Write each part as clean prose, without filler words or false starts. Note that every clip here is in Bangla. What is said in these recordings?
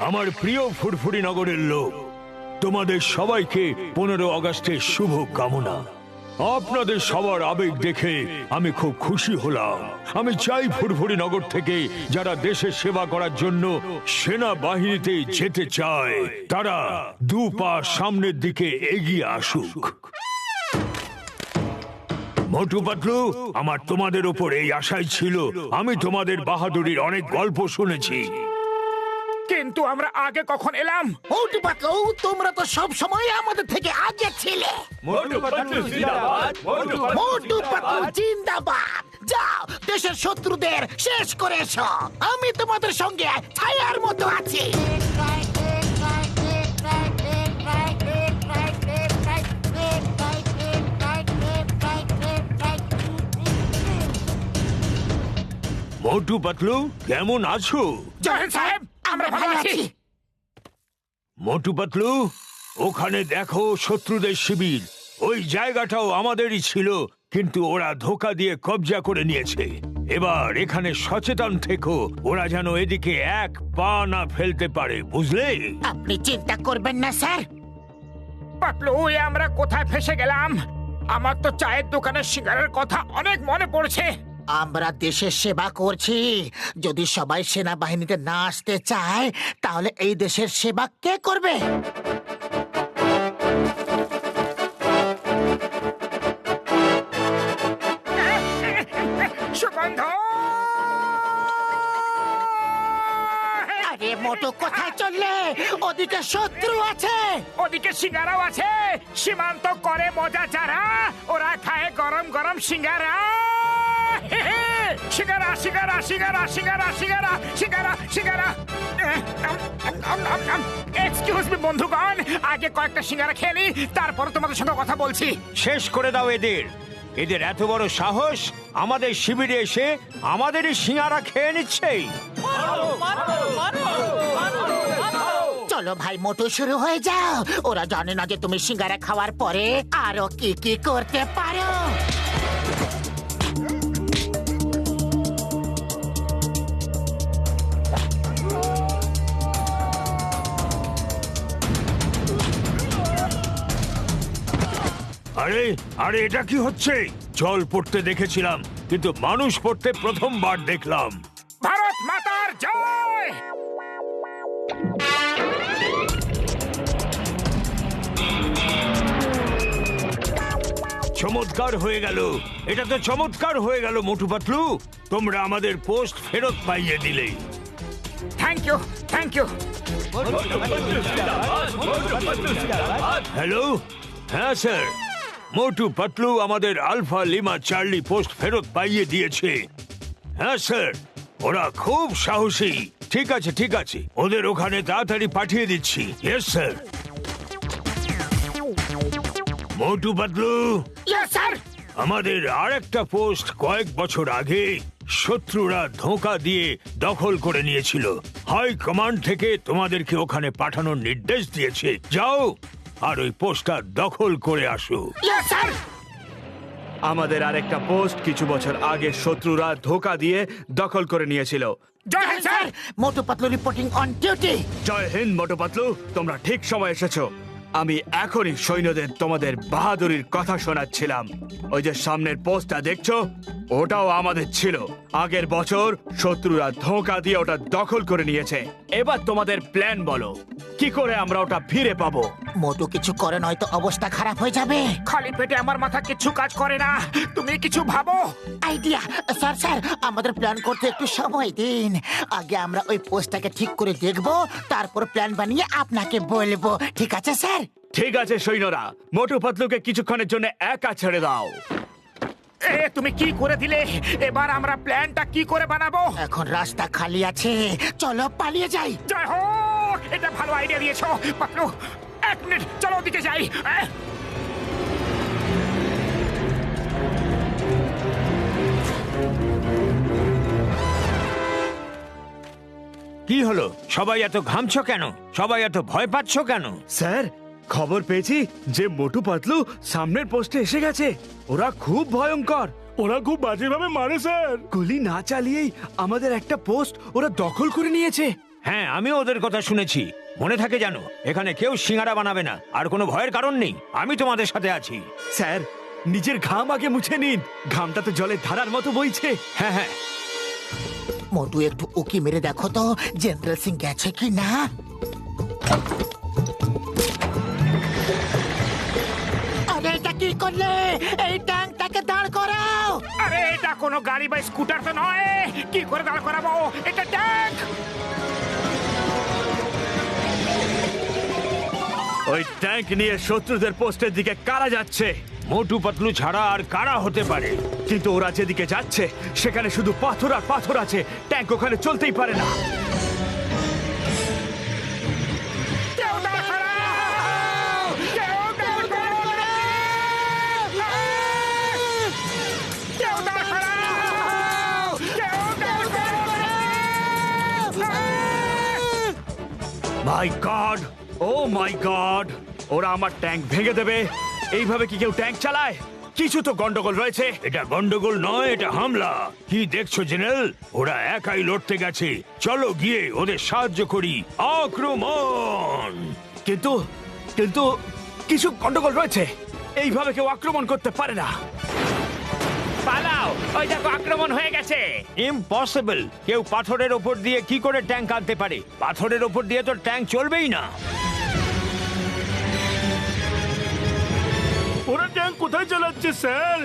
আমার প্রিয় ফুরফুরি নগরের লোক, তোমাদের সবাইকে 15 আগস্টের শুভ কামনা। আপনাদের সবার আবেগ দেখে আমি খুব খুশি হলাম। আমি চাই ফুরফুরি নগর থেকে যারা দেশের সেবা করার জন্য সেনাবাহিনীতে যেতে চায় তারা 2 পা সামনের দিকে এগিয়ে আসুক। মোটু পাতলু, আমার তোমাদের উপর এই আশাই ছিল। আমি তোমাদের বাহাদুরির অনেক গল্প শুনেছি, কিন্তু আমরা আগে কখন এলাম? মোটু পাতলু, তোমরা তো সব সময় আমাদের থেকে আগে ছিলে। মোটু পাতলু জিন্দাবাদ, মোটু পাতলু জিন্দাবাদ। যাও, দেশের শত্রুদের শেষ করে এসো। আমি তোমাদের সঙ্গে ছায়ার মতো আছি। মোটু পাতলু কেমন আছো? জয়েন সাহেব, আমরা ভালো আছি। মোটু পাতলু, ওখানে দেখো শত্রুদের শিবির। ওই জায়গাটাও আমাদেরই ছিল, কিন্তু ওরা ধোঁকা দিয়ে কবজা করে নিয়েছে। এবার এখানে সচেতন থেকো, ওরা যেন এদিকে এক পা না ফেলতে পারে, বুঝলে? আপনি চিন্তা করবেন না স্যার। পাতলু, এ আমরা কোথায় ফেসে গেলাম? আমার তো চায়ের দোকানের সিগারের কথা অনেক মনে পড়ছে। আমরা দেশের সেবা করছি। যদি সবাই সেনাবাহিনীতে না আসতে চায় তাহলে এই দেশের সেবা কে করবে? সুগন্ধ! আরে মোটু, কোথায় চললে? ওদিকে শত্রু আছে। ওদিকে সিঙ্গারাও আছে। সীমান্ত করে মজা যারা, ওরা খায় গরম গরম সিঙ্গারা। সিঙ্গারা সিঙ্গারা সিঙ্গারা সিঙ্গারা সিঙ্গারা সিঙ্গারা সিঙ্গারা। এক্সকিউজ মি বন্ধুগণ, আগে কয়েকটা সিঙ্গারা খেয়ে নি, তারপর তোমাদের সঙ্গে কথা বলছি। শেষ করে দাও এদের। এদের এত বড় সাহস আমাদের শিবিরে এসে আমাদেরই সিঙ্গারা খেয়ে নিচ্ছে। চলো ভাই মোটু, শুরু হয়ে যাও। ওরা জানে না যে তুমি সিঙ্গারা খাওয়ার পরে আরো কি কি করতে পারো। আরে আরে, এটা কি হচ্ছে? জল পড়তে দেখেছিলাম, কিন্তু মানুষ পড়তে প্রথমবার দেখলাম। ভারত মাতার জয়! চমৎকার হয়ে গেল, এটা তো চমৎকার হয়ে গেল মোটু পাতলু। তোমরা আমাদের পোস্ট ফেরত পাইয়ে দিলে। Thank you, thank you. Hello, হ্যাঁ স্যার, মোটু পাতলু আমাদের আলফা লিমা চার্লি পোস্ট ফেরত পাইয়ে দিয়েছে। হ্যাঁ স্যার, ওরা খুব সাহসী। ঠিক আছে ঠিক আছে, ওদের ওখানে তাড়াতাড়ি পাঠিয়ে দিচ্ছি। Yes sir. Motu Patlu, yes sir. আমাদের আরেকটা পোস্ট কয়েক বছর আগে শত্রুরা ধোঁকা দিয়ে দখল করে নিয়েছিল। হাই কমান্ড থেকে তোমাদেরকে ওখানে পাঠানোর নির্দেশ দিয়েছে। যাও আর ওই পোস্টটা দখল করে আসো। Yes sir. আমাদের আরেকটা পোস্ট কিছু বছর আগে শত্রুরা ধোঁকা দিয়ে দখল করে নিয়েছিল। জয় হিন্দ sir. Motu Patlu reporting on duty. জয় হিন্দ মোটু পাতলু, তোমরা ঠিক সময় এসেছো। আমি এখনই সৈন্যদের তোমাদের বাহাদুরির কথা শোনাচ্ছিলাম। ওই যে সামনের পোস্টটা দেখছো, ওটাও আমাদের ছিল। আগের বছর শত্রুরা ধোঁকা দিয়ে ওটা দখল করে নিয়েছে। এবার তোমাদের প্ল্যান বলো, কি করে আমরা ওটা ফিরে পাবো? মোটু কিছু করে নয়তো অবস্থা খারাপ হয়ে যাবে। খালি পেটে আমার মাথা কিছু কাজ করে না, তুমি কিছু ভাবো। আইডিয়া। স্যার স্যার, আমাদের প্ল্যান করতে একটু সময় দিন। আগে আমরা ওই পোস্টটাকে ঠিক করে দেখব, তারপর প্ল্যান বানিয়ে আপনাকে বলবো। ঠিক আছে স্যার? ঠিক আছে সৈন্যরা, মোটু পাতলুকে কিছুক্ষণের জন্য একা ছেড়ে দাও। এ তুমি কি করে দিলে? এবার আমরা প্ল্যানটা কি করে বানাবো? এখন রাস্তা খালি আছে, চলো পালিয়ে যাই। জয় হোক, এটা ভালো আইডিয়া দিয়েছো পাতলু। 1 মিনিট, চলো ওদিকে যাই। কি হলো? সবাই এত ঘামছো কেন? সবাই এত ভয় পাচ্ছ কেন? স্যার, খবর পেয়েছি যে মোটু পাতলু সামনের পোস্টে এসে গেছে। ওরা খুব ভয়ঙ্কর, ওরা খুব বাজেভাবে মারে স্যার। গুলি না চালিয়েই আমাদের একটা পোস্ট ওরা দখল করে নিয়েছে। হ্যাঁ, আমিও ওদের কথা শুনেছি। মনে থাকে জানো, এখানে কেউ সিঙ্গারা বানাবে না, আর কোনো ভয়ের কারণ নেই। আমি তোমাদের সাথে আছি। স্যার, নিজের ঘাম আগে মুছে নিন। ঘামটা তো জলের ধারার মতো বইছে। হ্যাঁ হ্যাঁ, মোটু একটু উকি মেরে দেখো তো জেনারেল সিং গেছে কি না। আরে এটা কি করলে? এই ট্যাঙ্কটাকে দাঁড় করাও। আরে এটা কোনো গাড়ি বা স্কুটার তো নয়, কি করে দাঁড় করাবো? এটা ট্যাঙ্ক। ওই ট্যাঙ্ক নিয়ে শত্রুদের পোস্টের দিকে কারা যাচ্ছে? মোটু পাতলু ছাড়া আর কারা হতে পারে? কিন্তু ওরা যেদিকে যাচ্ছে সেখানে শুধু পাথর আর পাথর আছে। ট্যাঙ্ক ওখানে চলতেই পারে না। কেউ দাঁড় করাও! কেউ দাঁড় করাও! কেউ দাঁড় করাও! কেউ দাঁড় করাও! মাই গড, ও মাই গড, ওরা আমার ট্যাঙ্ক ভেঙে দেবে। এইভাবে কি কেউ ট্যাঙ্ক চালায়? কিছু তো গন্ডগোল রয়েছে। এটা গন্ডগোল নয়, এটা হামলা। কি দেখছো জেনারেল? ওরা একাই লড়তে গেছে। চলো গিয়ে ওদের সাহায্য করি। আক্রমণ! কিন্তু কিন্তু কিছু গন্ডগোল রয়েছে। এইভাবে কেউ আক্রমণ করতে পারে না। পালাও! ওই দেখো, আক্রমণ হয়ে গেছে। ইম্পসিবল! কেউ পাথরের ওপর দিয়ে কি করে ট্যাঙ্ক আনতে পারে? পাথরের ওপর দিয়ে তো ট্যাঙ্ক চলবেই না। ওরা ট্যাঙ্ক কোথায় চালাচ্ছে স্যার?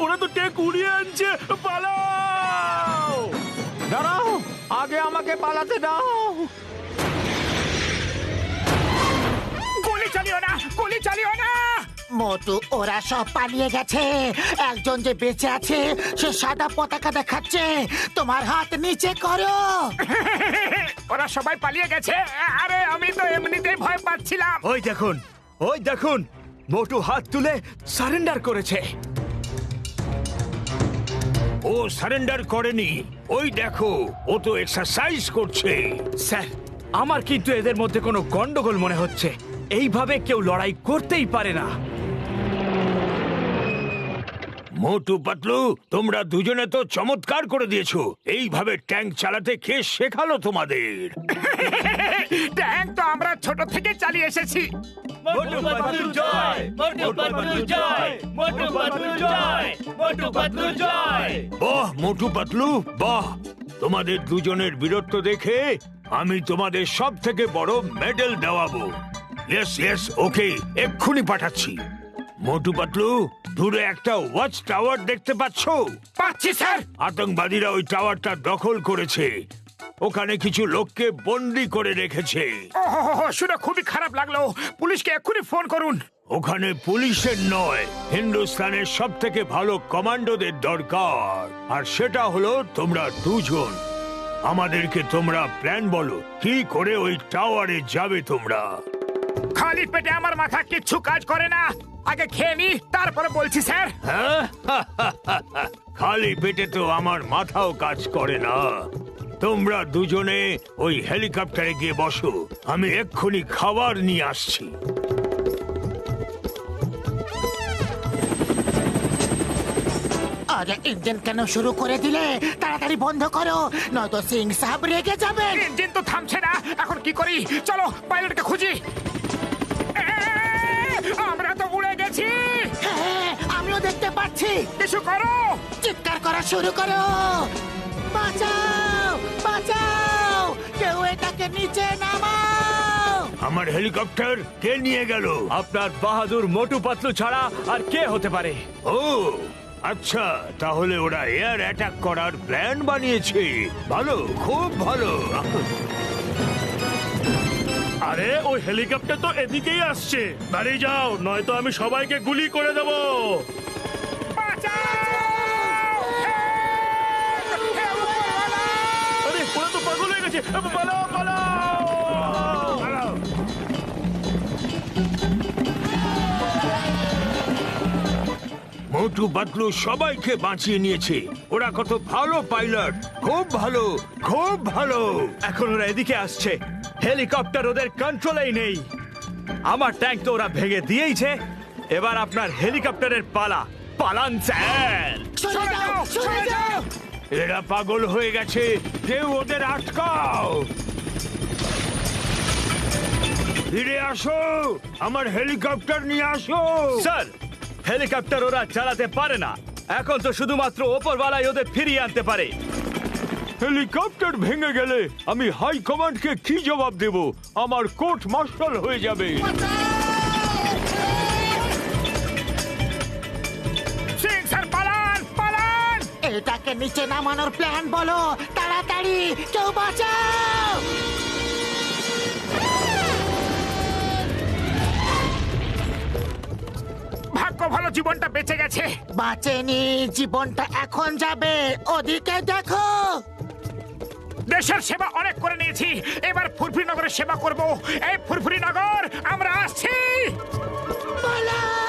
ওরা তো ট্যাঙ্ক উড়িয়ে আনছে। পালাও! দাঁড়াও, আগে আমাকে পালাতে দাও। গুলি চালিও না! গুলি চালিও না! মোটু, ওরা সব পালিয়ে গেছে। একজন যে বেঁচে আছে সে সাদা পতাকা দেখাচ্ছে। তোমার হাত নিচে করো। ওরা সবাই পালিয়ে গেছে। আরে আমি তো এমনিতেই ভয় পাচ্ছিলাম। ওই দেখুন, ওই দেখুন, মোটু হাত তুলে সারেন্ডার করেছে। ও সারেন্ডার করেনি। ওই দেখো, ও তো এক্সারসাইজ করছে। স্যার, আমার কিন্তু এদের মধ্যে কোনো গন্ডগোল মনে হচ্ছে। এইভাবে কেউ লড়াই করতেই পারে না। মোটু পাতলু, তোমরা দুজনে তো চমৎকার করে দিয়েছো। এইভাবে ট্যাঙ্ক চালাতে কে শেখালো তোমাদের? ট্যাঙ্ক তো আমরা ছোট থেকে চালিয়ে এসেছি। মোটু পাতলু জয়! মোটু পাতলু জয়! মোটু পাতলু জয়! মোটু পাতলু জয়! বাহ মোটু পাতলু, বাহ! তোমাদের দুজনের বীরত্ব দেখে আমি তোমাদের সব থেকে বড় মেডেল দেওয়াবো। ইয়েস ইয়েস, ওকে, এক্ষুনি পাঠাচ্ছি। মোটু পাতলু, দূরে একটা ওয়াচ টাওয়ার দেখতে পাচ্ছো? পাচ্ছি স্যার। আতঙ্কবাদীরা ওই টাওয়ারটা দখল করেছে। ওখানে কিছু লোককে বন্দি করে রেখেছে। শুনে খুবই খারাপ লাগলো। পুলিশকে এক্ষুনি ফোন করুন। ওখানে পুলিশের নয়, হিন্দুস্তানের সব থেকে ভালো কমান্ডোদের দরকার, আর সেটা হলো তোমরা দুজন। আমাদেরকে তোমরা প্ল্যান বলো, কি করে ওই টাওয়ারে যাবে তোমরা? খালি পেটে আমার মাথা কিচ্ছু কাজ করে না। আগে খেয়ে নি, তারপরে বলছি স্যার। হ্যাঁ? খালি পেটে তো আমার মাথাও কাজ করে না। তোমরা দুজনে ওই হেলিকপ্টারে গিয়ে বসো, আমি এক্ষুনি খাবার নিয়ে আসছি। আরে ইঞ্জিন কেন শুরু করে দিলে? তাড়াতাড়ি বন্ধ করো, নয়তো সিং সাহেব রেগে যাবেন। ইঞ্জিন তো থামছে না। এখন কি করি? চলো পাইলটকে খুঁজি। আমরা তো উড়ে গেছি। হ্যাঁ, আমিও দেখতে পাচ্ছি। কিছু করো। চিৎকার করা শুরু করো। বাঁচাও, বাঁচাও, কেউ এটাকে নিচে নামাও। আমার হেলিকপ্টার কে নিয়ে গেল? আপনার বাহাদুর মোটু পাতলু ছাড়া আর কে হতে পারে? ও আচ্ছা, তাহলে ওরা এয়ার অ্যাটাক করার প্ল্যান বানিয়েছে। ভালো, খুব ভালো। আরে ওই হেলিকপ্টার তো এদিকেই আসছে। বাড়ি যাও, নয়তো আমি সবাইকে গুলি করে দেব। আরে ওরা তো পাগল হয়ে গেছে। পালাও, পালাও! মোটু পাতলু সবাইকে বাঁচিয়ে নিয়েছে। ওরা কত ভালো পাইলট, খুব ভালো, খুব ভালো। এখন ওরা এদিকে আসছে। হেলিকপ্টার ওদের কন্ট্রোলেই নেই। আমার ট্যাঙ্ক তো ওরা ভেঙে দিয়েইছে। এবার আপনার হেলিকপ্টারের পালা। পালান স্যার! সরে যাও, সরে যাও। এরা পাগল হয়ে গেছে, কেউ ওদের আটকাও। ফিরে আসো, আমার হেলিকপ্টার নিয়ে আসো। স্যার, হেলিকপ্টার ওরা চালাতে পারে না। এখন তো শুধুমাত্র ওপরওয়ালাই ওদের ফিরিয়ে আনতে পারে। হেলিকপ্টার ভেঙে গেলে আমি হাই কমান্ডকে কি জবাব দেব? আমার কোর্ট মার্শাল হয়ে যাবে। সিং স্যার পালান পালান। এটাকে নিচে নামানোর প্ল্যান বলো, তাড়াতাড়ি কেউ বাঁচাও। ভাগ্য ভালো জীবনটা বেঁচে গেছে। বাঁচেনি, জীবনটা এখন যাবে। ওদিকে দেখো। দেশের সেবা অনেক করে নিয়েছি, এবার ফুরফুরি নগরের সেবা করব। এই ফুরফুরি নগর আমরা আসছি। পালাও!